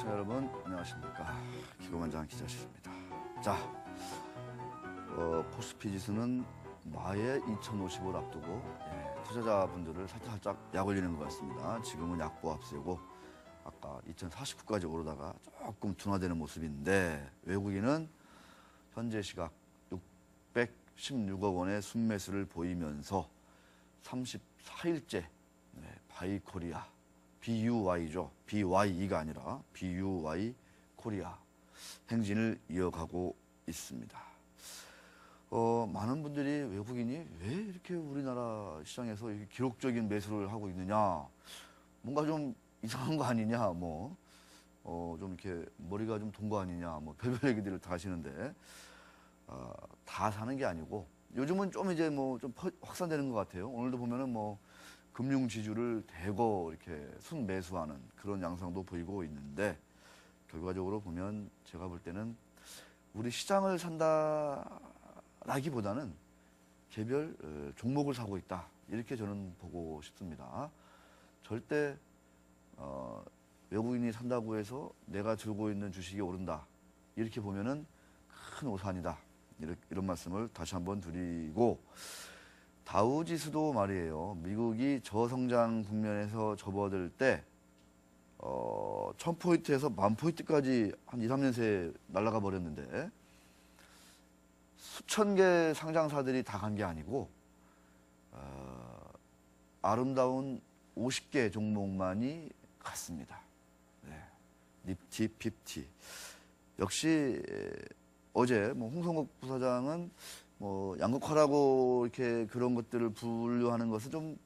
시청자 여러분 안녕하십니까. 기고만장 기자실입니다. 자, 코스피 지수는 마의 2050을 앞두고 투자자분들을 살짝 약 올리는 것 같습니다. 지금은 약보 앞세고 아까 2049까지 오르다가 조금 둔화되는 모습인데 외국인은 현재 시각 616억 원의 순매수를 보이면서 34일째 바이코리아 BUY죠. BYE가 아니라 BUY 코리아 행진을 이어가고 있습니다. 많은 분들이 외국인이 왜 이렇게 우리나라 시장에서 이렇게 기록적인 매수를 하고 있느냐, 뭔가 좀 이상한 거 아니냐, 좀 이렇게 머리가 좀 돈 거 아니냐, 별별 얘기들을 다 하시는데, 다 사는 게 아니고 요즘은 좀 이제 좀 확산되는 것 같아요. 오늘도 보면은 금융 지주를 대거 이렇게 순매수하는 그런 양상도 보이고 있는데, 결과적으로 보면 제가 볼 때는 우리 시장을 산다라기보다는 개별 종목을 사고 있다, 이렇게 저는 보고 싶습니다. 절대 외국인이 산다고 해서 내가 들고 있는 주식이 오른다, 이렇게 보면은 큰 오산이다, 이런 말씀을 다시 한번 드리고, 다우지수도 말이에요. 미국이 저성장 국면에서 접어들 때 1000포인트에서 10,000포인트까지 한 2, 3년 새에 날아가 버렸는데, 수천 개 상장사들이 다 간 게 아니고 아름다운 50개 종목만이 갔습니다. 니프티, 피프티. 역시 어제 홍성국 부사장은 양극화라고 이렇게 그런 것들을 분류하는 것은 좀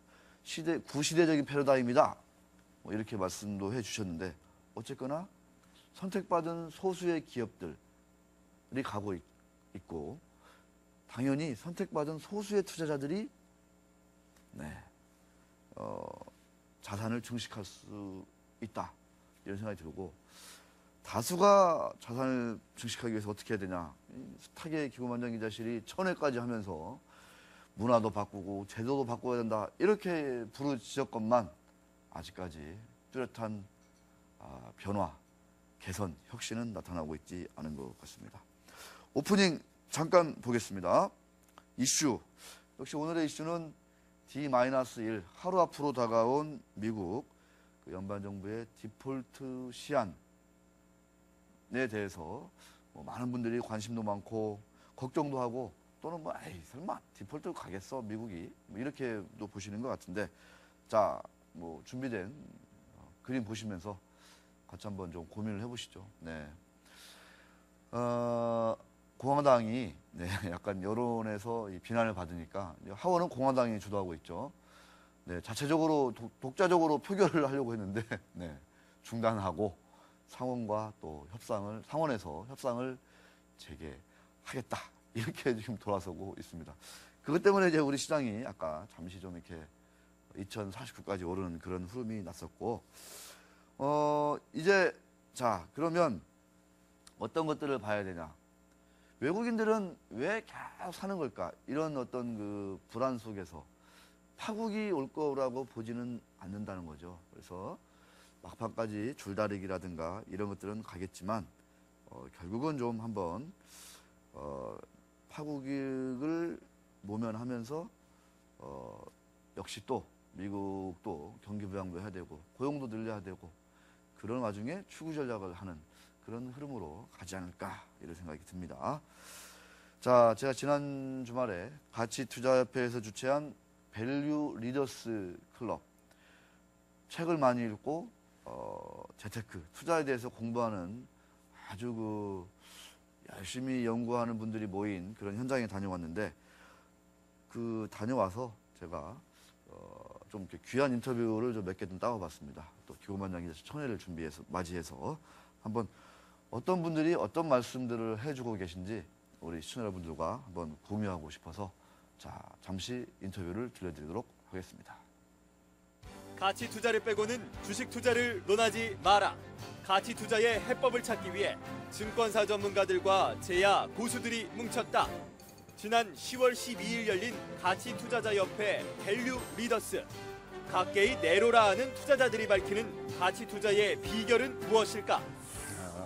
구시대적인 패러다임이다, 이렇게 말씀도 해주셨는데, 어쨌거나 선택받은 소수의 기업들이 가고 있고, 당연히 선택받은 소수의 투자자들이 자산을 증식할 수 있다, 이런 생각이 들고, 다수가 자산을 증식하기 위해서 어떻게 해야 되냐, 스타계 기고만장 기자실이 1000회까지 하면서 문화도 바꾸고 제도도 바꿔야 된다, 이렇게 부르짖었건만 아직까지 뚜렷한 변화, 개선, 혁신은 나타나고 있지 않은 것 같습니다. 오프닝 잠깐 보겠습니다. 이슈, 역시 오늘의 이슈는 D-1, 하루 앞으로 다가온 미국 연방정부의 디폴트 시한에 대해서 많은 분들이 관심도 많고 걱정도 하고, 또는 설마 디폴트 가겠어 미국이, 이렇게도 보시는 것 같은데, 자, 준비된 그림 보시면서 같이 한번 좀 고민을 해보시죠. 공화당이 약간 여론에서 비난을 받으니까 하원은 공화당이 주도하고 있죠. 자체적으로 독자적으로 표결을 하려고 했는데 중단하고 상원과 또 상원에서 협상을 재개하겠다, 이렇게 지금 돌아서고 있습니다. 그것 때문에 이제 우리 시장이 아까 잠시 좀 이렇게 2049까지 오르는 그런 흐름이 났었고, 이제 자, 그러면 어떤 것들을 봐야 되냐? 외국인들은 왜 계속 사는 걸까? 이런 어떤 그 불안 속에서 파국이 올 거라고 보지는 않는다는 거죠. 그래서 막판까지 줄다리기라든가 이런 것들은 가겠지만, 결국은 좀 한번 파국을 모면하면서 역시 또 미국도 경기 부양도 해야 되고 고용도 늘려야 되고, 그런 와중에 추구 전략을 하는 그런 흐름으로 가지 않을까, 이런 생각이 듭니다. 자, 제가 지난 주말에 가치투자협회에서 주최한 밸류 리더스 클럽, 책을 많이 읽고 재테크, 투자에 대해서 공부하는 아주 열심히 연구하는 분들이 모인 그런 현장에 다녀왔는데, 다녀와서 제가 좀 이렇게 귀한 인터뷰를 좀 몇 개 좀 따와봤습니다. 또 기고만장 기자실 1000회를 맞이해서 한번 어떤 분들이 어떤 말씀들을 해주고 계신지 우리 시청자 여러분들과 한번 공유하고 싶어서, 자, 잠시 인터뷰를 들려드리도록 하겠습니다. 가치 투자를 빼고는 주식 투자를 논하지 마라. 가치 투자의 해법을 찾기 위해 증권사 전문가들과 제야 고수들이 뭉쳤다. 지난 10월 12일 열린 가치 투자자 협회 밸류 리더스. 각계의 내로라 하는 투자자들이 밝히는 가치 투자의 비결은 무엇일까?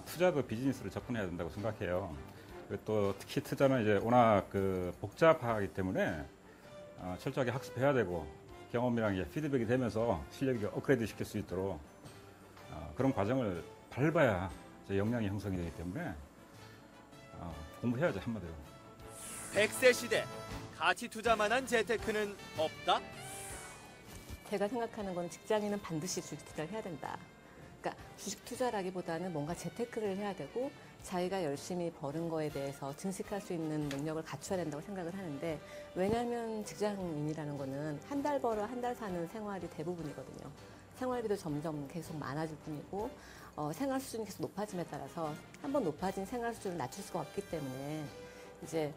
투자도 비즈니스로 접근해야 된다고 생각해요. 그리고 또 특히 투자는 이제 워낙 그 복잡하기 때문에 철저하게 학습해야 되고 경험이랑 이제 피드백이 되면서 실력이 업그레이드 시킬 수 있도록 그런 과정을 밟아야 이제 역량이 형성이 되기 때문에 공부해야죠, 한마디로. 100세 시대 가치 투자만한 재테크는 없다. 제가 생각하는 건 직장인은 반드시 주식 투자를 해야 된다. 그러니까 주식 투자라기보다는 뭔가 재테크를 해야 되고 자기가 열심히 버는 거에 대해서 증식할 수 있는 능력을 갖춰야 된다고 생각을 하는데, 왜냐하면 직장인이라는 거는 한 달 벌어 한 달 사는 생활이 대부분이거든요. 생활비도 점점 계속 많아질 뿐이고 생활 수준이 계속 높아짐에 따라서 한번 높아진 생활 수준을 낮출 수가 없기 때문에 이제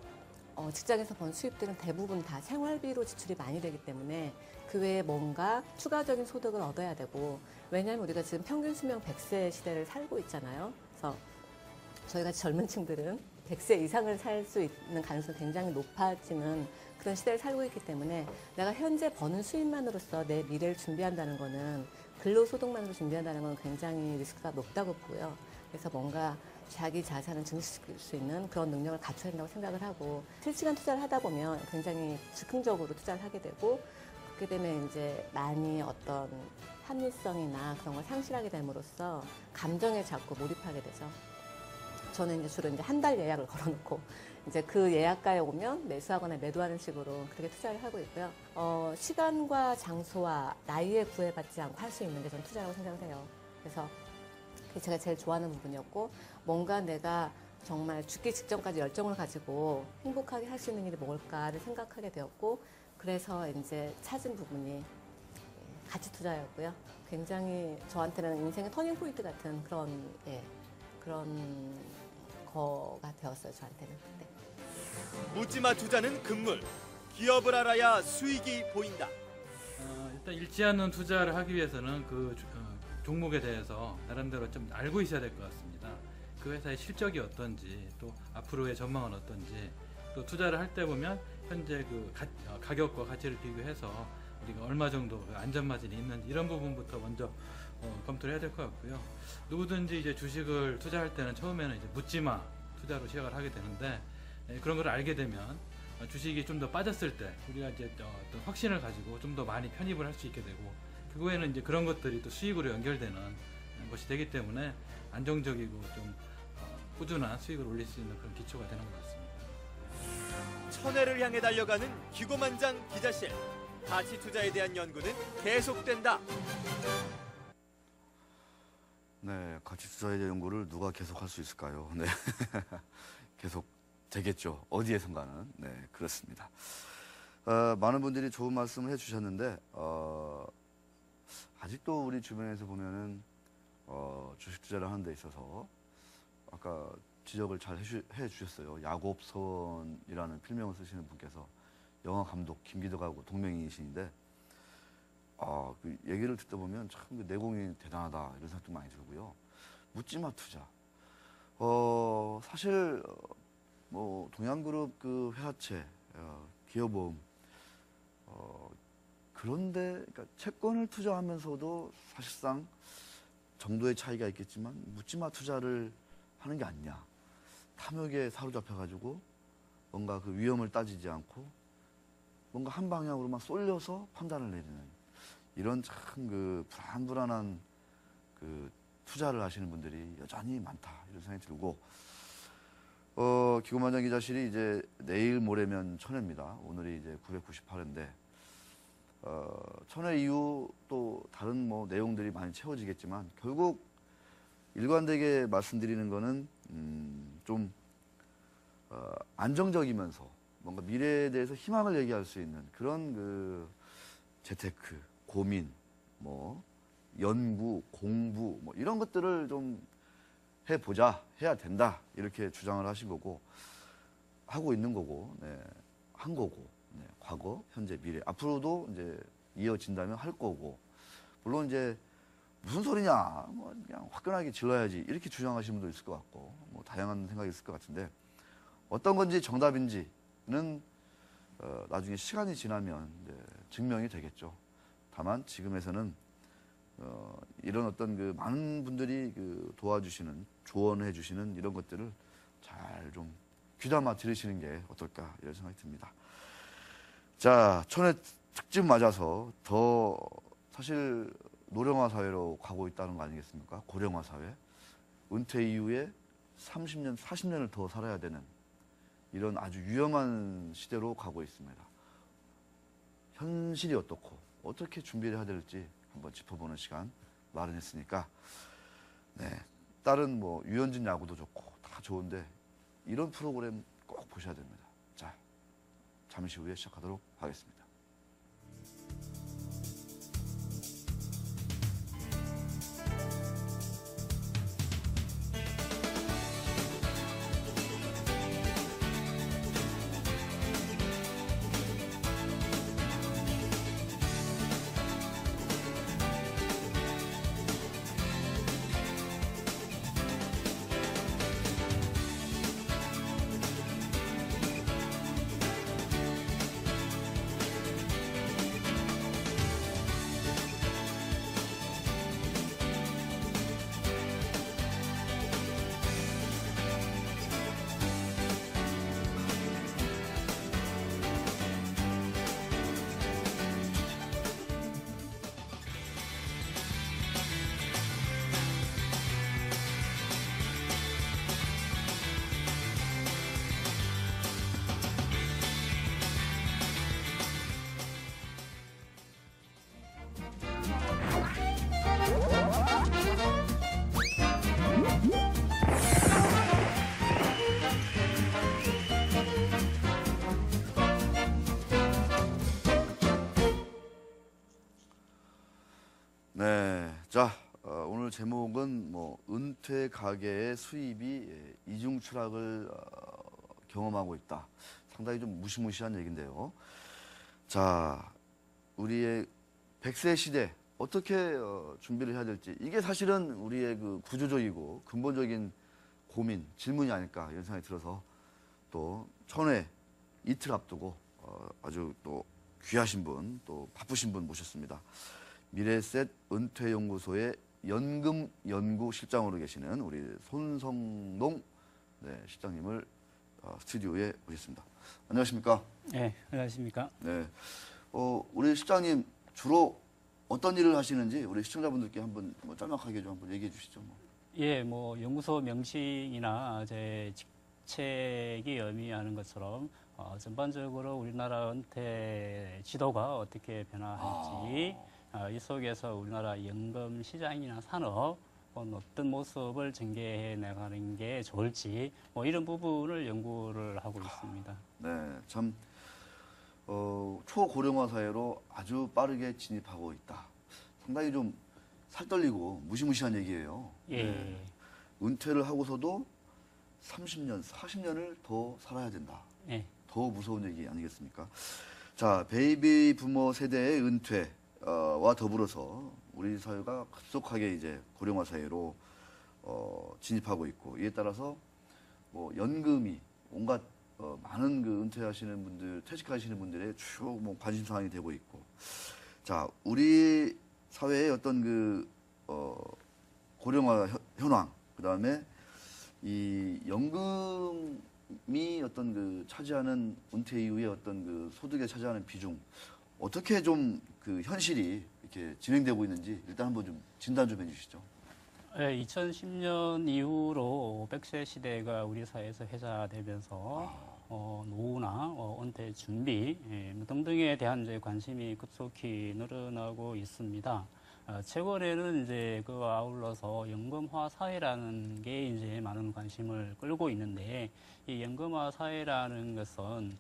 직장에서 번 수입들은 대부분 다 생활비로 지출이 많이 되기 때문에 그 외에 뭔가 추가적인 소득을 얻어야 되고, 왜냐하면 우리가 지금 평균 수명 100세 시대를 살고 있잖아요. 그래서 저희가 젊은 층들은 100세 이상을 살 수 있는 가능성이 굉장히 높아지는 그런 시대를 살고 있기 때문에 내가 현재 버는 수입만으로서 내 미래를 준비한다는 거는, 근로소득만으로 준비한다는 건 굉장히 리스크가 높다고 보고요. 그래서 뭔가 자기 자산을 증식시킬 수 있는 그런 능력을 갖춰야 된다고 생각을 하고, 실시간 투자를 하다 보면 굉장히 즉흥적으로 투자를 하게 되고, 그렇게 되면 이제 많이 어떤 합리성이나 그런 걸 상실하게 됨으로써 감정에 자꾸 몰입하게 되죠. 저는 이제 주로 이제 한 달 예약을 걸어놓고 이제 그 예약가에 오면 매수하거나 매도하는 식으로 그렇게 투자를 하고 있고요. 시간과 장소와 나이에 구애받지 않고 할 수 있는 게 저는 투자라고 생각을 해요. 그래서 그게 제가 제일 좋아하는 부분이었고, 뭔가 내가 정말 죽기 직전까지 열정을 가지고 행복하게 할 수 있는 일이 뭘까를 생각하게 되었고, 그래서 이제 찾은 부분이 가치 투자였고요. 굉장히 저한테는 인생의 터닝 포인트 같은 그런 거가 되었어요, 저한테는. 네. 묻지마 투자는 금물. 기업을 알아야 수익이 보인다. 일단 잃지 않는 투자를 하기 위해서는 그 종목에 대해서 나름대로 좀 알고 있어야 될 것 같습니다. 그 회사의 실적이 어떤지, 또 앞으로의 전망은 어떤지, 또 투자를 할 때 보면 현재 그 가격과 가치를 비교해서 우리가 얼마 정도 안전 마진이 있는지, 이런 부분부터 먼저 검토를 해야 될 것 같고요. 누구든지 이제 주식을 투자할 때는 처음에는 이제 묻지마 투자로 시작을 하게 되는데, 그런 걸 알게 되면 주식이 좀 더 빠졌을 때 우리가 이제 어떤 확신을 가지고 좀 더 많이 편입을 할 수 있게 되고, 그 후에는 이제 그런 것들이 또 수익으로 연결되는 것이 되기 때문에 안정적이고 좀 꾸준한 수익을 올릴 수 있는 그런 기초가 되는 것 같습니다. 천회를 향해 달려가는 기고만장 기자실. 가치 투자에 대한 연구는 계속된다. 네, 가치 투자에 대한 연구를 누가 계속할 수 있을까요? 네, 계속 되겠죠. 어디에선가는. 네, 그렇습니다. 많은 분들이 좋은 말씀을 해주셨는데 아직도 우리 주변에서 보면은 주식 투자를 하는 데 있어서 아까 지적을 잘 해주셨어요. 야곱선이라는 필명을 쓰시는 분께서 영화 감독 김기덕하고 동명이인이신데 그 얘기를 듣다 보면 참 그 내공이 대단하다 이런 생각도 많이 들고요. 묻지마 투자. 사실 뭐 동양그룹 그 회사채, 기업보험 그런데 그러니까 채권을 투자하면서도 사실상 정도의 차이가 있겠지만 묻지마 투자를 하는 게 아니냐. 탐욕에 사로잡혀가지고 뭔가 그 위험을 따지지 않고 뭔가 한 방향으로만 쏠려서 판단을 내리는 이런 참 그 불안불안한 그 투자를 하시는 분들이 여전히 많다 이런 생각이 들고, 기고만장 기자실이 이제 내일 모레면 천회입니다. 오늘이 이제 998회인데 1000회 이후 또 다른 뭐 내용들이 많이 채워지겠지만 결국 일관되게 말씀드리는 거는 좀 안정적이면서 뭔가 미래에 대해서 희망을 얘기할 수 있는 그런 그 재테크, 고민, 뭐 연구, 공부 뭐 이런 것들을 좀 해보자, 해야 된다 이렇게 주장을 하신 거고 하고 있는 거고, 네, 한 거고, 네, 과거, 현재, 미래 앞으로도 이제 이어진다면 할 거고, 물론 이제 무슨 소리냐, 뭐 그냥 화끈하게 질러야지 이렇게 주장하시는 분도 있을 것 같고, 뭐 다양한 생각이 있을 것 같은데 어떤 건지 정답인지는 나중에 시간이 지나면 이제 증명이 되겠죠. 다만 지금에서는 이런 어떤 그 많은 분들이 그 도와주시는 조언해 주시는 이런 것들을 잘 좀 귀담아 들으시는 게 어떨까 이런 생각이 듭니다. 자, 천회 특집 맞아서 더 사실 노령화 사회로 가고 있다는 거 아니겠습니까? 고령화 사회. 은퇴 이후에 30년, 40년을 더 살아야 되는 이런 아주 위험한 시대로 가고 있습니다. 현실이 어떻고 어떻게 준비를 해야 될지 한번 짚어보는 시간 마련했으니까 네, 다른 뭐 유현진 야구도 좋고 다 좋은데 이런 프로그램 꼭 보셔야 됩니다. 자, 잠시 후에 시작하도록 하겠습니다. 네, 자 오늘 제목은 뭐 은퇴 가계의 수입이 이중 추락을 경험하고 있다. 상당히 좀 무시무시한 얘기인데요. 자, 우리의 100세 시대 어떻게 준비를 해야 될지 이게 사실은 우리의 그 구조적이고 근본적인 고민, 질문이 아닐까 이런 생각이 들어서 또 천회 이틀 앞두고 아주 또 귀하신 분, 또 바쁘신 분 모셨습니다. 미래셋 은퇴연구소의 연금연구실장으로 계시는 우리 손성동 실장님을 스튜디오에 모셨습니다. 안녕하십니까? 네, 안녕하십니까? 네, 우리 실장님 주로 어떤 일을 하시는지 우리 시청자분들께 한번 뭐 짤막하게 좀 한번 얘기해 주시죠. 뭐. 예, 뭐 연구소 명칭이나 제 직책이 의미하는 것처럼 전반적으로 우리나라 은퇴 지도가 어떻게 변화할지 이 속에서 우리나라 연금 시장이나 산업 어떤 모습을 전개해 나가는 게 좋을지 뭐 이런 부분을 연구를 하고 있습니다. 네, 참 초고령화 사회로 아주 빠르게 진입하고 있다. 상당히 좀 살떨리고 무시무시한 얘기예요. 예. 네. 은퇴를 하고서도 30년, 40년을 더 살아야 된다. 예. 더 무서운 얘기 아니겠습니까? 자, 베이비 부모 세대의 은퇴와 더불어서 우리 사회가 급속하게 이제 고령화 사회로 진입하고 있고 이에 따라서 뭐 연금이 온갖 많은 그 은퇴하시는 분들, 퇴직하시는 분들의 주요 뭐 관심 사항이 되고 있고, 자, 우리 사회의 어떤 그 고령화 현황, 그 다음에 이 연금이 어떤 그 차지하는 은퇴 이후에 어떤 그 소득에 차지하는 비중 어떻게 좀 그 현실이 이렇게 진행되고 있는지 일단 한번 좀 진단 좀 해주시죠. 네, 2010년 이후로 100세 시대가 우리 사회에서 회자되면서 노후나 은퇴 준비 등등에 대한 이제 관심이 급속히 늘어나고 있습니다. 최근에는 이제 그와 아울러서 연금화 사회라는 게 이제 많은 관심을 끌고 있는데 이 연금화 사회라는 것은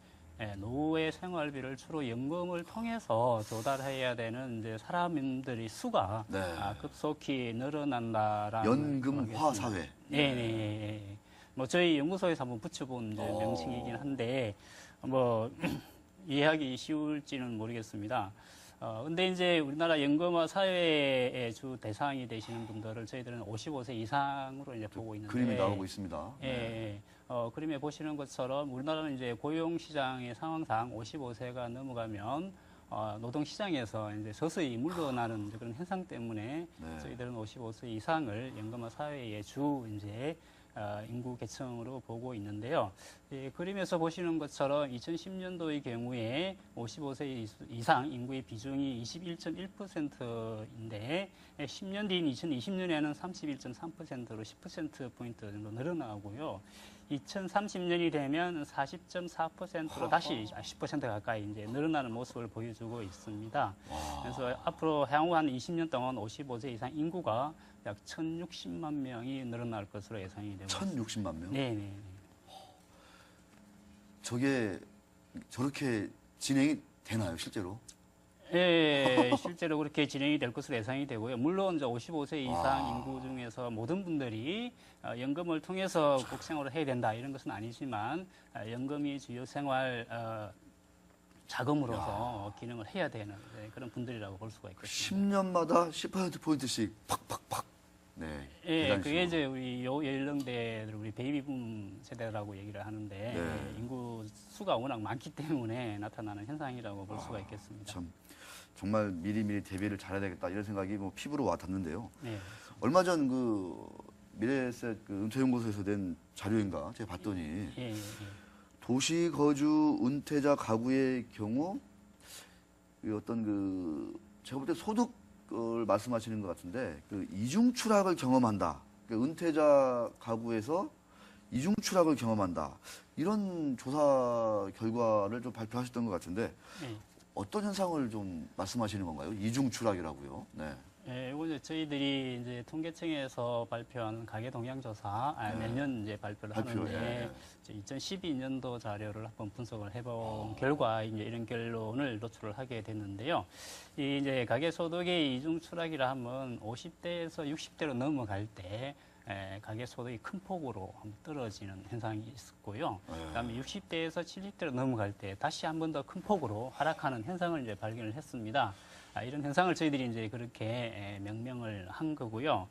노후의 생활비를 주로 연금을 통해서 조달해야 되는 이제 사람들의 수가 네. 급속히 늘어난다라는 연금화 사회. 네. 뭐 저희 연구소에서 한번 붙여본 이제 명칭이긴 한데 뭐 이해하기 쉬울지는 모르겠습니다. 근데 이제 우리나라 연금화 사회의 주 대상이 되시는 분들을 저희들은 55세 이상으로 이제 보고 있는데 그림이 나오고 있습니다. 예. 그림에 보시는 것처럼 우리나라는 이제 고용 시장의 상황상 55세가 넘어가면 노동시장에서 이제 서서히 물러나는 그런 현상 때문에 네. 저희들은 55세 이상을 연금화 사회의 주 이제 인구 계층으로 보고 있는데요. 그림에서 보시는 것처럼 2010년도의 경우에 55세 이상 인구의 비중이 21.1%인데 10년 뒤인 2020년에는 31.3%로 10%포인트 정도 늘어나고요. 2030년이 되면 40.4%로 다시 10% 가까이 이제 늘어나는 모습을 보여주고 있습니다. 그래서 앞으로 향후 한 20년 동안 55세 이상 인구가 약 1,060만 명이 늘어날 것으로 예상이 되고 있습니다. 1,060만 명? 네. 저게 저렇게 진행이 되나요, 실제로? 예, 실제로 그렇게 진행이 될 것으로 예상이 되고요. 물론 이제 55세 이상 인구 중에서 모든 분들이 연금을 통해서 꼭 생활을 해야 된다 이런 것은 아니지만 연금이 주요 생활 자금으로서 기능을 해야 되는 그런 분들이라고 볼 수가 있겠습니다. 10년마다 10%포인트씩 팍팍팍. 네. 예, 계단식으로. 그게 이제 우리 연령대들 우리 베이비붐 세대라고 얘기를 하는데 네. 인구 수가 워낙 많기 때문에 나타나는 현상이라고 볼 수가 있겠습니다. 참 정말 미리미리 대비를 잘해야 되겠다 이런 생각이 뭐 피부로 와 닿는데요. 네. 얼마 전 그 미래에셋 그 은퇴연구소에서 낸 자료인가 제가 봤더니 예. 도시 거주 은퇴자 가구의 경우 그 어떤 그 제가 볼 때 소득을 말씀하시는 것 같은데 그 이중 추락을 경험한다. 그 은퇴자 가구에서 이중 추락을 경험한다. 이런 조사 결과를 좀 발표하셨던 것 같은데 예. 어떤 현상을 좀 말씀하시는 건가요? 이중 추락이라고요. 네. 예, 이거 이제 저희들이 이제 통계청에서 발표한 가계 동향 조사 매년 이제 발표를 하는데 2012년도 자료를 한번 분석을 해본 결과 이제 이런 결론을 노출을 하게 됐는데요. 이 이제 가계 소득의 이중 추락이라 하면 50대에서 60대로 넘어갈 때 가계 소득이 큰 폭으로 떨어지는 현상이 있었고요. 그다음에 60대에서 70대로 넘어갈 때 다시 한 번 더 큰 폭으로 하락하는 현상을 이제 발견을 했습니다. 이런 현상을 저희들이 이제 그렇게 명명을 한 거고요.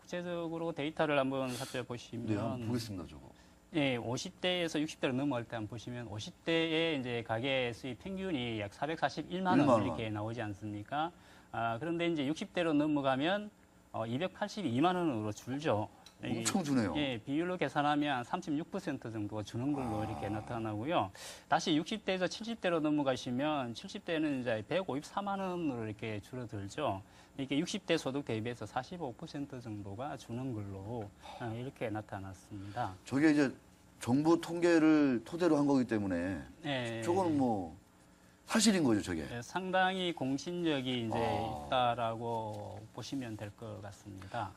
구체적으로 데이터를 한번 살펴보시면 네, 한번 보겠습니다, 저거. 예, 50대에서 60대로 넘어갈 때 한번 보시면 50대의 이제 가계 수입 평균이 약 441만 원 이렇게 나오지 않습니까? 그런데 이제 60대로 넘어가면 282만 원으로 줄죠. 엄청 주네요. 예, 비율로 계산하면 36% 정도가 주는 걸로 이렇게 나타나고요. 다시 60대에서 70대로 넘어가시면 70대는 이제 154만 원으로 이렇게 줄어들죠. 이게 60대 소득 대비해서 45% 정도가 주는 걸로 이렇게 나타났습니다. 저게 이제 정부 통계를 토대로 한 거기 때문에 예, 저거는 뭐 사실인 거죠, 저게. 예, 상당히 공신력이 이제 있다라고 보시면 될 것 같습니다.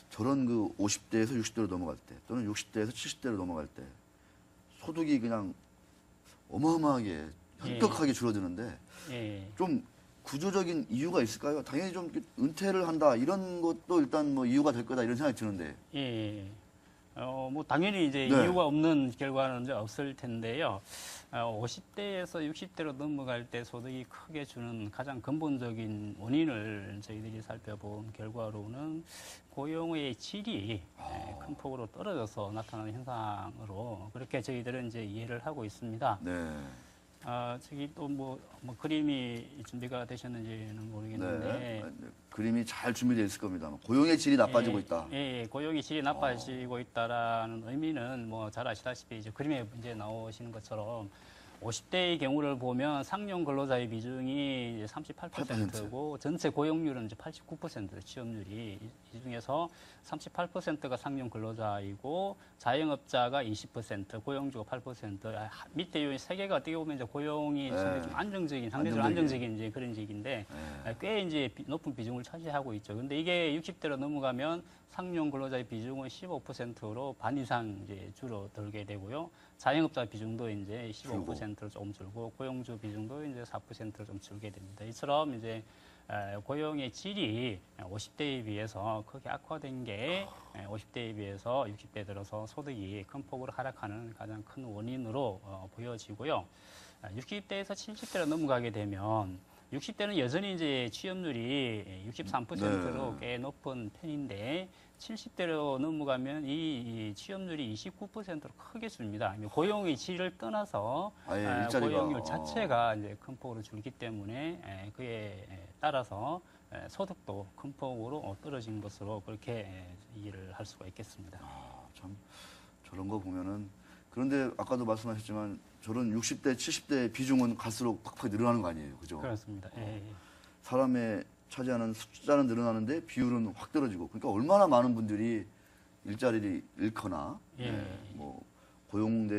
저런 그 50대에서 60대로 넘어갈 때 또는 60대에서 70대로 넘어갈 때 소득이 그냥 어마어마하게 현격하게 줄어드는데 예. 좀 구조적인 이유가 있을까요? 당연히 좀 은퇴를 한다 이런 것도 일단 뭐 이유가 될 거다 이런 생각이 드는데 예. 뭐 당연히 이제 네. 이유가 없는 결과는 이제 없을 텐데요. 50대에서 60대로 넘어갈 때 소득이 크게 주는 가장 근본적인 원인을 저희들이 살펴본 결과로는 고용의 질이 큰 폭으로 떨어져서 나타나는 현상으로 그렇게 저희들은 이제 이해를 하고 있습니다. 네. 저기 또 뭐 그림이 준비가 되셨는지는 모르겠는데 네. 그림이 잘 준비되어 있을 겁니다. 고용의 질이 나빠지고 있다. 예, 고용의 질이 나빠지고 있다라는 의미는 뭐 잘 아시다시피 이제 그림에 이제 나오시는 것처럼 50대의 경우를 보면 상용 근로자의 비중이 38%고 전체 고용률은 이제 89% 취업률이 이 중에서 38%가 상용 근로자이고 자영업자가 20%, 고용주가 8%. 밑에 이 세 개가 어떻게 보면 이제 고용이 상당히 좀 안정적인, 상대적으로 안정적인 이제 그런 직인데 꽤 이제 높은 비중을 차지하고 있죠. 근데 이게 60대로 넘어가면 상용 근로자의 비중은 15%로 반 이상 이제 줄어들게 되고요. 자영업자 비중도 이제 15%로 조금 줄고 고용주 비중도 이제 4%로 좀 줄게 됩니다. 이처럼 이제 고용의 질이 50대에 비해서 크게 악화된 게 50대에 비해서 60대 들어서 소득이 큰 폭으로 하락하는 가장 큰 원인으로 보여지고요. 60대에서 70대로 넘어가게 되면 60대는 여전히 이제 취업률이 63%로 네. 꽤 높은 편인데 70대로 넘어가면 이 취업률이 29%로 크게 줍니다. 고용의 질을 떠나서 아예 일자리가 고용률 자체가 이제 큰 폭으로 줄기 때문에 그에 따라서 소득도 큰 폭으로 떨어진 것으로 그렇게 이해를 할 수가 있겠습니다. 참 저런 거 보면은 그런데 아까도 말씀하셨지만 저런 60대, 70대 비중은 갈수록 팍팍 늘어나는 거 아니에요, 그죠? 그렇습니다. 예. 사람의 차지하는 숫자는 늘어나는데 비율은 확 떨어지고 그러니까 얼마나 많은 분들이 일자리를 잃거나 예. 뭐 고용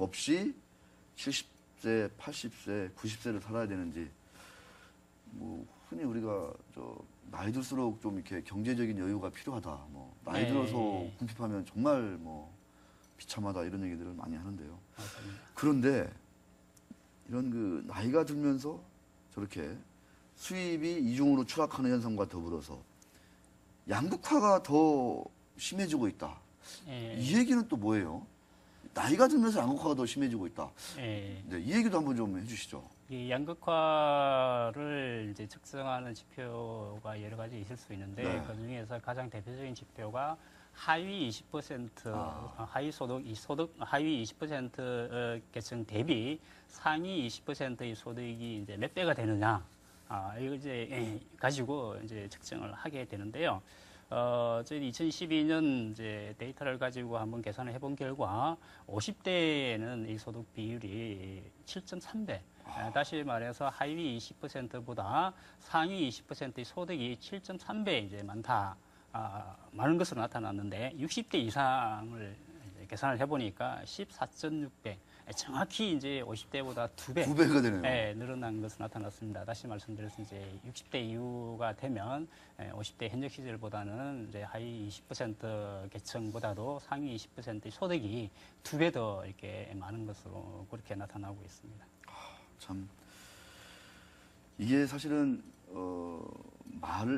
없이 70세, 80세, 90세를 살아야 되는지 뭐 흔히 우리가 저 나이 들수록 좀 이렇게 경제적인 여유가 필요하다. 뭐 나이 예. 들어서 궁핍하면 정말 뭐 비참하다 이런 얘기들을 많이 하는데요. 맞습니다. 그런데 이런 그 나이가 들면서 저렇게 수입이 이중으로 추락하는 현상과 더불어서 양극화가 더 심해지고 있다. 예. 이 얘기는 또 뭐예요? 나이가 들면서 양극화가 더 심해지고 있다. 예. 네, 이 얘기도 한번 좀 해주시죠. 이 양극화를 이제 측정하는 지표가 여러 가지 있을 수 있는데 네. 그 중에서 가장 대표적인 지표가 하위 20% 하위 20% 계층 대비 상위 20%의 소득이 이제 몇 배가 되느냐 이걸 이제 가지고 이제 측정을 하게 되는데요. 저희 2012년 이제 데이터를 가지고 한번 계산을 해본 결과 50대에는 이 소득 비율이 7.3배. 다시 말해서 하위 20%보다 상위 20%의 소득이 7.3배 이제 많은 것으로 나타났는데 60대 이상을 이제 계산을 해보니까 14.6배. 정확히 이제 50대보다 2배. 2배가 되네요. 네, 늘어난 것으로 나타났습니다. 다시 말씀드려서 이제 60대 이후가 되면 50대 현역 시절보다는 이제 하위 20% 계층보다도 상위 20%의 소득이 2배 더 이렇게 많은 것으로 그렇게 나타나고 있습니다. 참 이게 사실은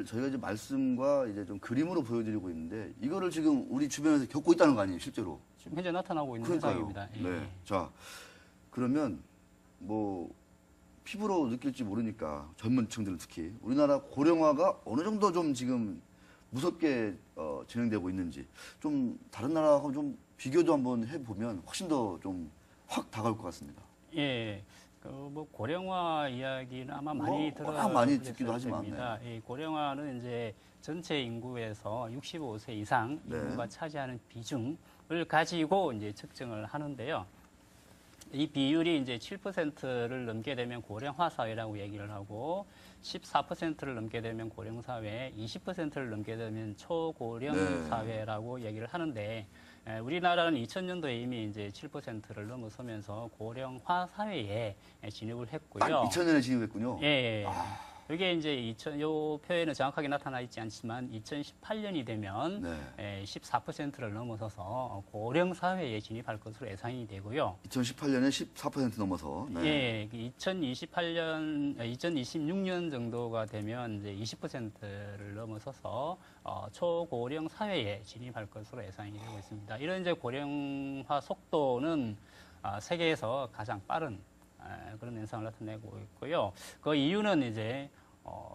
저희가 이제 말씀과 이제 좀 그림으로 보여드리고 있는데 이거를 지금 우리 주변에서 겪고 있다는 거 아니에요, 실제로? 지금 현재 나타나고 있는 그러니까요. 현상입니다. 예. 네. 자, 그러면 뭐 피부로 느낄지 모르니까 젊은층들은 특히 우리나라 고령화가 어느 정도 좀 지금 무섭게 진행되고 있는지 좀 다른 나라하고 좀 비교도 한번 해보면 훨씬 더 좀 확 다가올 것 같습니다. 예. 뭐 고령화 이야기는 아마 많이 워낙 많이 듣기도 하지만, 됩니다. 이 고령화는 이제 전체 인구에서 65세 이상 네. 인구가 차지하는 비중을 가지고 이제 측정을 하는데요. 이 비율이 이제 7%를 넘게 되면 고령화 사회라고 얘기를 하고 14%를 넘게 되면 고령 사회, 20%를 넘게 되면 초고령 네. 사회라고 얘기를 하는데 우리나라는 2000년도에 이미 이제 7%를 넘어서면서 고령화 사회에 진입을 했고요. 딱 2000년에 진입했군요. 예. 이게 이제 요 표에는 정확하게 나타나 있지 않지만 2018년이 되면 네. 14%를 넘어서서 고령 사회에 진입할 것으로 예상이 되고요. 2018년에 14% 넘어서. 네. 예, 2026년 정도가 되면 이제 20%를 넘어서서 초고령 사회에 진입할 것으로 예상이 되고 있습니다. 이런 이제 고령화 속도는 세계에서 가장 빠른 그런 현상을 나타내고 있고요. 그 이유는 이제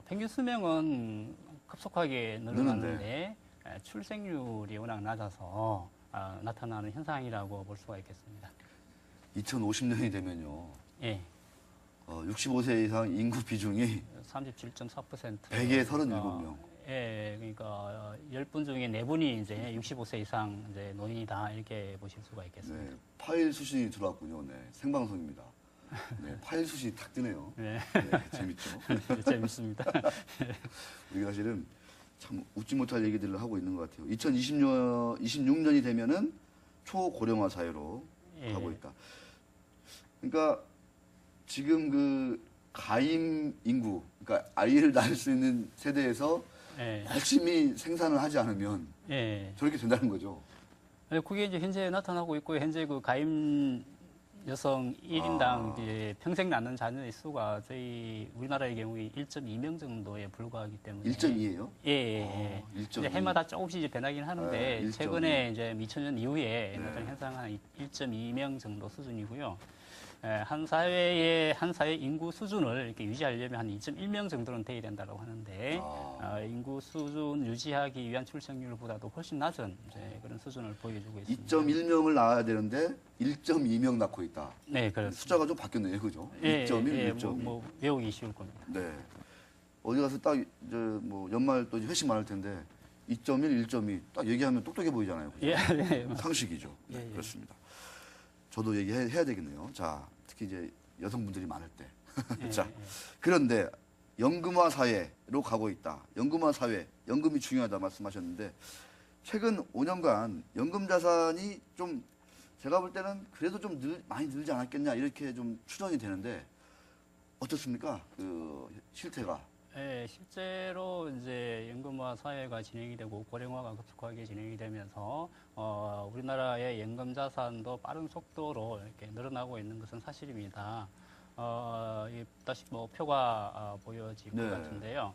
평균 수명은 급속하게 늘어나는데 출생률이 워낙 낮아서 나타나는 현상이라고 볼 수가 있겠습니다. 2050년이 되면요. 예, 65세 이상 인구 비중이 37.4%. 100에 37명. 예, 그러니까 10분 중에 4분이 이제 65세 이상 이제 노인이다 이렇게 보실 수가 있겠습니다. 네, 파일 수신이 들어왔군요. 네, 생방송입니다. 네, 파일 수신이 탁 뜨네요. 네, 네, 재밌죠. 재밌습니다. 우리가 사실은 참 웃지 못할 얘기들을 하고 있는 것 같아요. 2026년이 되면은 초고령화 사회로 예. 가고 있다. 그러니까 지금 그 가임 인구, 그러니까 아이를 낳을 수 있는 세대에서 예, 열심히 생산을 하지 않으면 예. 저렇게 된다는 거죠. 그게 이제 현재 나타나고 있고 현재 그 가임 여성 1인당 이제 평생 낳는 자녀의 수가 저희 우리나라의 경우에 1.2명 정도에 불과하기 때문에 1.2예요? 예, 예. 1.2. 이제 해마다 조금씩 이제 변하긴 하는데 네, 1.2. 최근에 이제 2000년 이후에 네. 나타난 현상은 한 1.2명 정도 수준이고요. 한 사회 인구 수준을 이렇게 유지하려면 한 2.1명 정도는 돼야 된다고 하는데 인구 수준 유지하기 위한 출생률보다도 훨씬 낮은 이제 그런 수준을 보여주고 있습니다. 2.1명을 낳아야 되는데 1.2명 낳고 있다. 네, 그렇습니다. 숫자가 좀 바뀌었네요, 그죠? 예, 1.1, 예, 1.2. 뭐 외우기 쉬울 겁니다. 네. 어디 가서 딱 이제 뭐 연말 또 회식 많을 텐데 2.1, 1.2 딱 얘기하면 똑똑해 보이잖아요. 그죠? 예, 네, 상식이죠. 예, 예. 그렇습니다. 저도 얘기해야 되겠네요. 자, 특히 이제 여성분들이 많을 때. 예, 자, 예. 그런데 연금화 사회로 가고 있다. 연금화 사회, 연금이 중요하다 말씀하셨는데 최근 5년간 연금 자산이 좀 제가 볼 때는 그래도 좀 많이 늘지 않았겠냐 이렇게 좀 추정이 되는데 어떻습니까? 그 실태가. 예, 실제로 이제 연금화 사회가 진행이 되고 고령화가 급속하게 진행이 되면서 우리나라의 연금 자산도 빠른 속도로 이렇게 늘어나고 있는 것은 사실입니다. 다시 뭐 표가 보여질 네. 것 같은데요.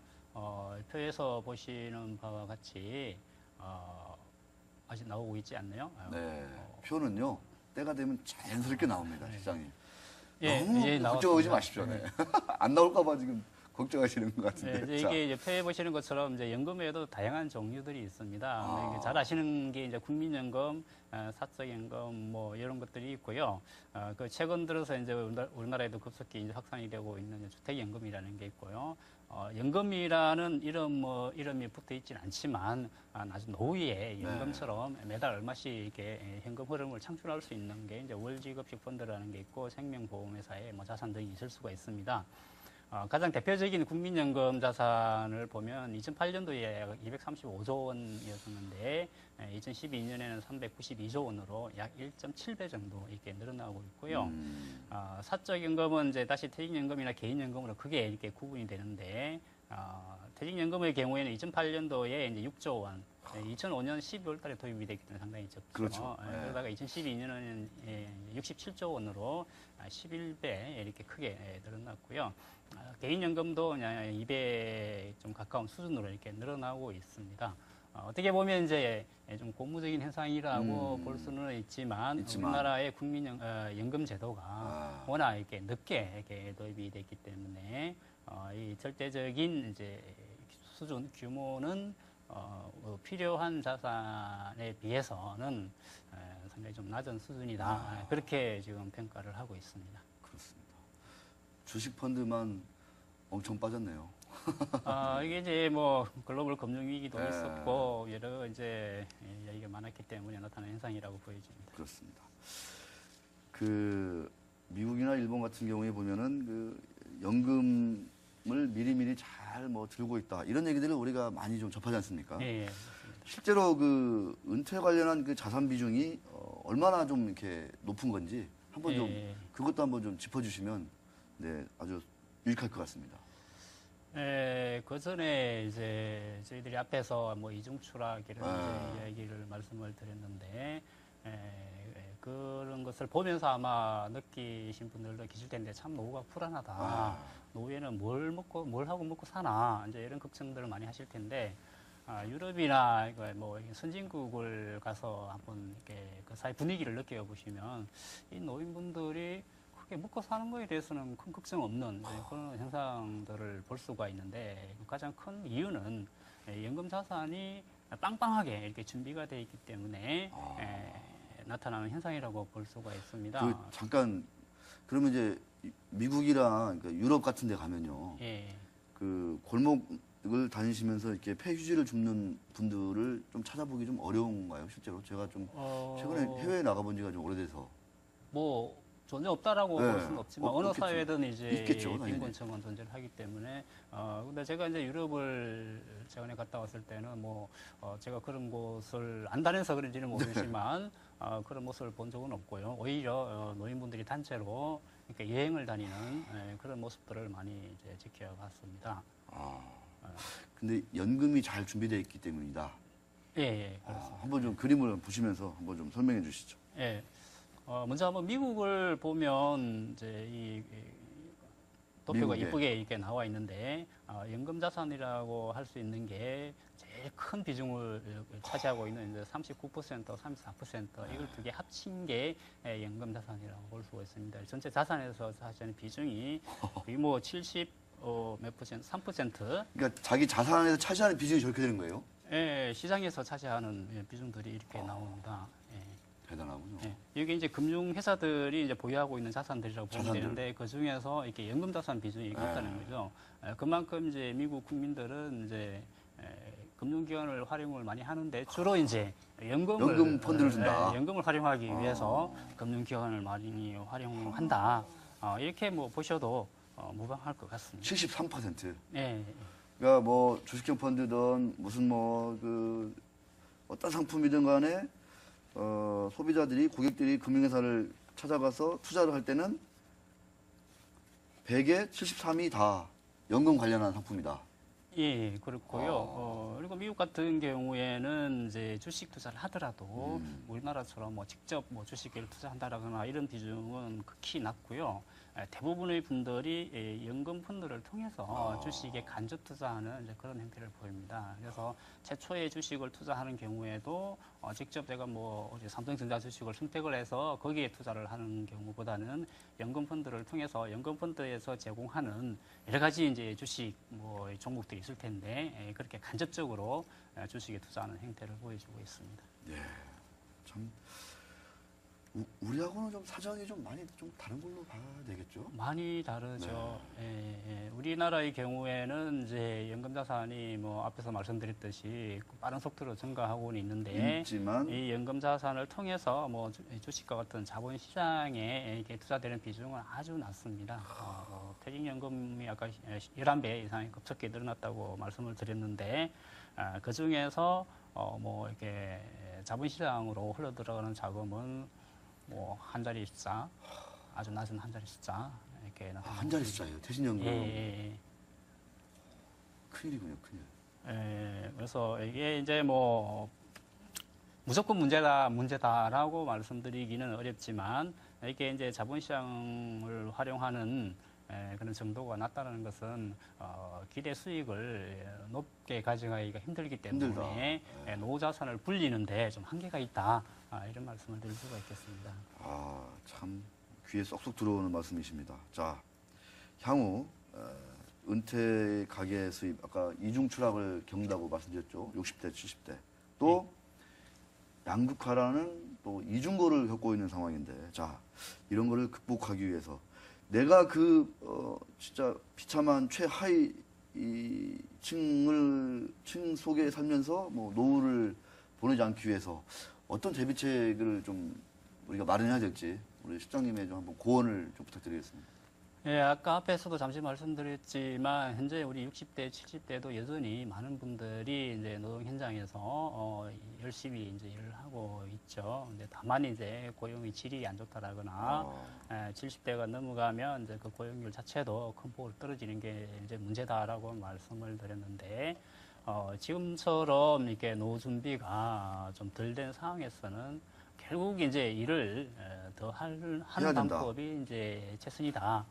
표에서 보시는 바와 같이 아직 나오고 있지 않나요? 네. 표는요. 때가 되면 자연스럽게 나옵니다. 시장에. 예, 너무 예, 걱정하지 나왔습니다. 마십시오. 네. 안 나올까 봐 지금 걱정하시는 것 네, 같은데. 이제 자, 이게 이제 표에 보시는 것처럼 이제 연금에도 다양한 종류들이 있습니다. 아. 이게 잘 아시는 게 이제 국민연금, 사적연금 뭐 이런 것들이 있고요. 그 최근 들어서 이제 우리나라에도 급속히 이제 확산이 되고 있는 주택연금이라는 게 있고요. 연금이라는 이름이 붙어 있지는 않지만 아주 노후에 연금처럼 매달 얼마씩 이렇게 현금 흐름을 창출할 수 있는 게 이제 월지급식 펀드라는 게 있고 생명보험회사의 뭐 자산 등이 있을 수가 있습니다. 가장 대표적인 국민연금 자산을 보면 2008년도에 235조 원이었었는데 2012년에는 392조 원으로 약 1.7배 정도 이렇게 늘어나고 있고요. 사적연금은 이제 다시 퇴직연금이나 개인연금으로 크게 이렇게 구분이 되는데 퇴직연금의 경우에는 2008년도에 이제 6조 원, 2005년 12월 달에 도입이 됐기 때문에 상당히 적죠. 그렇죠. 네. 그러다가 2012년에는 67조 원으로 11배 이렇게 크게 늘어났고요. 개인연금도 그냥 2배 좀 가까운 수준으로 이렇게 늘어나고 있습니다. 어떻게 보면 이제 좀 고무적인 현상이라고 볼 수는 있지만 우리나라의 연금 제도가 워낙 이렇게 늦게 이렇게 도입이 됐기 때문에 이 절대적인 이제 수준 규모는 필요한 자산에 비해서는 상당히 좀 낮은 수준이다. 그렇게 지금 평가를 하고 있습니다. 그렇습니다. 주식 펀드만 엄청 빠졌네요. 이게 이제 뭐 글로벌 금융 위기도 네. 있었고 여러 이제 이야기가 많았기 때문에 나타난 현상이라고 보여집니다. 그렇습니다. 그 미국이나 일본 같은 경우에 보면은 그 연금을 미리미리 잘 뭐 들고 있다 이런 얘기들을 우리가 많이 좀 접하지 않습니까? 예. 실제로 그 은퇴 관련한 그 자산 비중이 얼마나 좀 이렇게 높은 건지 한번 좀 그것도 한번 좀 짚어주시면 네 아주 유익할 것 같습니다. 그 전에 이제 저희들이 앞에서 뭐 이중 추락 이런 이제 이야기를 말씀을 드렸는데 그런 것을 보면서 아마 느끼신 분들도 계실 텐데 참 노후가 불안하다. 노후에는 뭘 하고 먹고 사나 이제 이런 걱정들을 많이 하실 텐데 유럽이나 뭐 선진국을 가서 한번 이렇게 그 사회 분위기를 느껴보시면 이 노인분들이 크게 먹고 사는 거에 대해서는 큰 걱정 없는 그런 현상들을 볼 수가 있는데 가장 큰 이유는 연금 자산이 빵빵하게 이렇게 준비가 되어 있기 때문에 나타나는 현상이라고 볼 수가 있습니다. 그 잠깐 그러면 이제 미국이랑 그러니까 유럽 같은 데 가면요. 그 골목을 다니시면서 이렇게 폐휴지를 줍는 분들을 좀 찾아보기 좀 어려운가요, 실제로? 제가 좀 최근에 해외에 나가본 지가 좀 오래돼서. 뭐 전혀 없다라고 볼 수는 없지만 어느 없겠죠. 사회든 이제 있겠죠, 당연히. 빈곤층은 존재를 하기 때문에 근데 제가 이제 유럽을 최근에 갔다 왔을 때는 뭐 제가 그런 곳을 안 다녀서 그런지는 모르지만 그런 모습을 본 적은 없고요. 오히려 노인분들이 단체로 이렇게 여행을 다니는 그런 모습들을 많이 이제 지켜봤습니다. 근데 연금이 잘 준비되어 있기 때문이다. 예, 그렇습니다. 한번 좀 그림을 보시면서 한번 좀 설명해 주시죠. 예. 먼저 한번 미국을 보면 이제 이 도표가 미국에. 이쁘게 이렇게 나와 있는데 연금 자산이라고 할 수 있는 게 제일 큰 비중을 차지하고 있는 이제 39%, 34% 이걸 두 개 합친 게 연금 자산이라고 볼 수가 있습니다. 전체 자산에서 차지하는 비중이 거의 뭐 70 몇 퍼센트, 3%. 그러니까 자기 자산에서 차지하는 비중이 저렇게 되는 거예요? 예, 시장에서 차지하는 비중들이 이렇게 나옵니다. 예. 대단하군요. 예. 이게 이제 금융회사들이 이제 보유하고 있는 자산들이라고 보면 자산들. 되는데 그 중에서 이렇게 연금 자산 비중이 있다는 거죠. 그만큼 이제 미국 국민들은 이제 금융기관을 활용을 많이 하는데 주로 이제 연금 펀드를 준다. 연금을 활용하기 위해서 금융기관을 많이 활용한다. 이렇게 뭐 보셔도 무방할 것 같습니다. 73%. 예. 그러니까 뭐 주식형 펀드든 무슨 뭐 그 어떤 상품이든 간에 소비자들이 고객들이 금융회사를 찾아가서 투자를 할 때는 100에 73이 다 연금 관련한 상품이다. 예, 그렇고요. 그리고 미국 같은 경우에는 이제 주식 투자를 하더라도 우리나라처럼 뭐 직접 뭐 주식을 투자한다라거나 이런 비중은 극히 낮고요. 대부분의 분들이 연금 펀드를 통해서 주식에 간접 투자하는 이제 그런 형태를 보입니다. 그래서 최초의 주식을 투자하는 경우에도 직접 제가 뭐 삼성전자 주식을 선택을 해서 거기에 투자를 하는 경우보다는 연금 펀드를 통해서 연금 펀드에서 제공하는 여러 가지 이제 주식 뭐 종목들이 있을 텐데 그렇게 간접적으로 주식에 투자하는 형태를 보여주고 있습니다. 참 우리하고는 좀 사정이 좀 많이 좀 다른 걸로 봐야 되겠죠? 많이 다르죠. 우리나라의 경우에는 이제 연금 자산이 뭐 앞에서 말씀드렸듯이 빠른 속도로 증가하고는 있는데 있지만 이 연금 자산을 통해서 뭐 주식과 같은 자본 시장에 이렇게 투자되는 비중은 아주 낮습니다. 퇴직연금이 아까 11배 이상이 급속히 늘어났다고 말씀을 드렸는데 그 중에서 뭐 이렇게 자본 시장으로 흘러 들어가는 자금은 뭐 한 자리 숫자, 아주 낮은 한 자리 숫자 이렇게 한 자리 숫자예요. 퇴직연금. 예. 큰일이군요, 큰일. 그래서 이게 이제 뭐 무조건 문제다라고 말씀드리기는 어렵지만 이게 이제 자본시장을 활용하는 그런 정도가 낮다는 것은 기대 수익을 높게 가져가기가 힘들기 때문에 노후 자산을 불리는데 좀 한계가 있다. 이런 말씀을 드릴 수가 있겠습니다. 참 귀에 쏙쏙 들어오는 말씀이십니다. 자, 향후 은퇴 가계 수입 아까 이중 추락을 겪는다고 말씀드렸죠. 60대, 70대. 또 양극화라는 또 이중고를 겪고 있는 상황인데, 자, 이런 거를 극복하기 위해서 내가 진짜 비참한 최하위 층 속에 살면서 뭐 노후를 보내지 않기 위해서 어떤 대비책을 좀 우리가 마련해야 될지 우리 실장님의 좀 한번 고언을 좀 부탁드리겠습니다. 예, 아까 앞에서도 잠시 말씀드렸지만 현재 우리 60대, 70대도 여전히 많은 분들이 이제 노동 현장에서 열심히 이제 일을 하고 있죠. 근데 다만 이제 고용의 질이 안 좋다라거나 70대가 넘어가면 이제 그 고용률 자체도 큰 폭으로 떨어지는 게 이제 문제다라고 말씀을 드렸는데 지금처럼 이렇게 노후 준비가 좀 덜 된 상황에서는 결국 이제 일을 더 하는 방법이 이제 최선이다.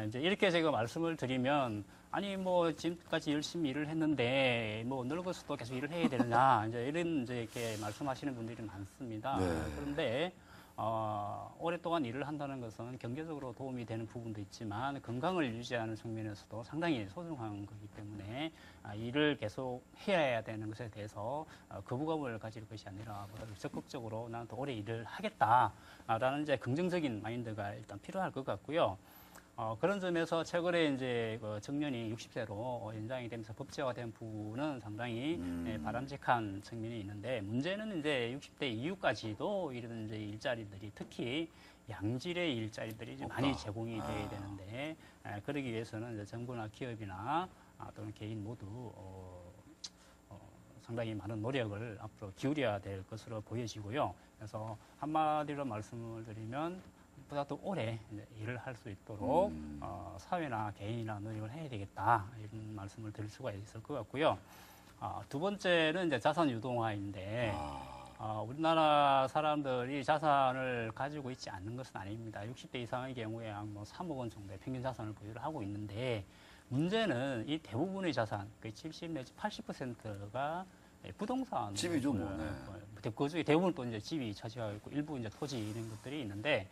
이제 이렇게 제가 말씀을 드리면 아니 뭐 지금까지 열심히 일을 했는데 뭐 늙어서도 계속 일을 해야 되느냐 이제 이런 이제 이렇게 말씀하시는 분들이 많습니다. 그런데 오랫동안 일을 한다는 것은 경제적으로 도움이 되는 부분도 있지만 건강을 유지하는 측면에서도 상당히 소중한 거기 때문에 일을 계속 해야 되는 것에 대해서 거부감을 가질 것이 아니라 보다 적극적으로 나는 더 오래 일을 하겠다라는 이제 긍정적인 마인드가 일단 필요할 것 같고요. 그런 점에서 최근에 이제 정년이 60세로 연장이 되면서 법제화된 부분은 상당히 바람직한 측면이 있는데 문제는 이제 60대 이후까지도 이런 이제 일자리들이 특히 양질의 일자리들이 좀 많이 제공이 돼야 되는데 그러기 위해서는 이제 정부나 기업이나 또는 개인 모두 상당히 많은 노력을 앞으로 기울여야 될 것으로 보여지고요. 그래서 한마디로 말씀을 드리면 보다 더 오래 일을 할 수 있도록 사회나 개인이나 노력을 해야 되겠다 이런 말씀을 드릴 수가 있을 것 같고요. 두 번째는 이제 자산 유동화인데 우리나라 사람들이 자산을 가지고 있지 않는 것은 아닙니다. 60대 이상의 경우에 뭐 3억 원 정도의 평균 자산을 보유를 하고 있는데 문제는 이 대부분의 자산, 그 70 내지 80%가 부동산. 집이죠, 뭐. 네. 그 중에 대부분 또 이제 집이 차지하고 있고 일부 이제 토지 이런 것들이 있는데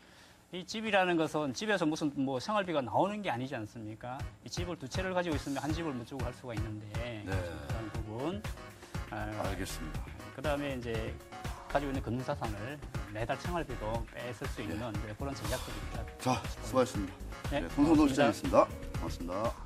이 집이라는 것은 집에서 무슨 뭐 생활비가 나오는 게 아니지 않습니까? 이 집을 두 채를 가지고 있으면 한 집을 못 주고 할 수가 있는데 그런 부분. 알겠습니다. 그다음에 이제 가지고 있는 금융자산을 매달 생활비도 뺏을 수 있는 그런 전략들이 있다. 자, 수고하셨습니다. 네, 네, 송성도 고맙습니다. 시장이었습니다. 고맙습니다.